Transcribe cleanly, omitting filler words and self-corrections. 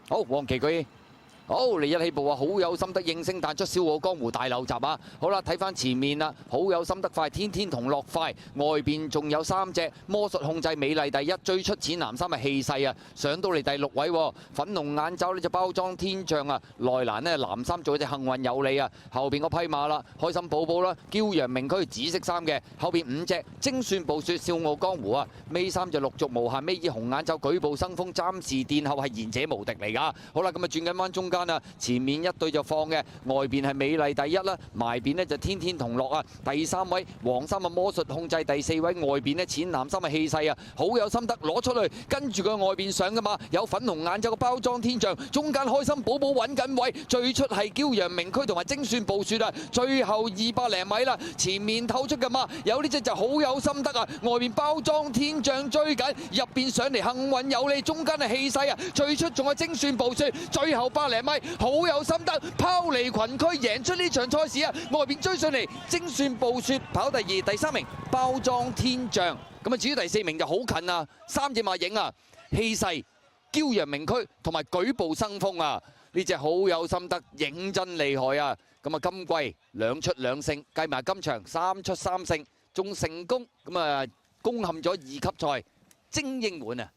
好，黃旗舉。好，你一起步啊，好有心得應聲彈出，笑傲江湖大漏閘啊！好啦，睇翻前面啦，好有心得快，天天同樂快，外邊仲有3隻魔術控制美麗第一，最出淺藍衫嘅氣勢啊！上到嚟第6位喎，粉紅眼罩呢隻包裝天象啊，內欄呢藍衫做隻幸運有利啊！後邊個匹馬啦，開心寶寶啦，驕陽明區紫色衫嘅，後邊5隻精算暴雪笑傲江湖啊，尾3隻陸續無限，尾二紅眼罩舉步生風，暫時殿後係賢者無敵嚟㗎！好啦，咁啊轉緊彎中間。前面一對就放嘅，外邊係美麗第一啦，埋邊呢就天天同樂啊！第3位黃衫嘅魔術控制，第4位外邊呢淺藍衫嘅氣勢啊，好有心得攞出去，跟住佢外邊上噶嘛，有粉紅眼罩嘅包裝天象，中間開心寶寶揾緊位，最出係驕陽明區同埋精算暴雪啊，最後200零米啦，前面透出噶嘛，有呢隻就好有心得啊，外邊包裝天象追緊，入邊上嚟幸運有利，中間係氣勢啊，最出仲係精算暴雪，最後100零米。好有心得，拋離群區贏出呢場賽事啊！外邊追上嚟，精算暴雪跑第2，第3名包裝天象。咁啊，至於第4名就好近啊，3隻馬影啊，氣勢、驕陽明區同埋舉步生風啊！呢隻好有心得，認真厲害啊！咁啊，今季2出2勝，計埋今場3出3勝，仲成功咁啊，攻陷咗2級賽精英碗啊！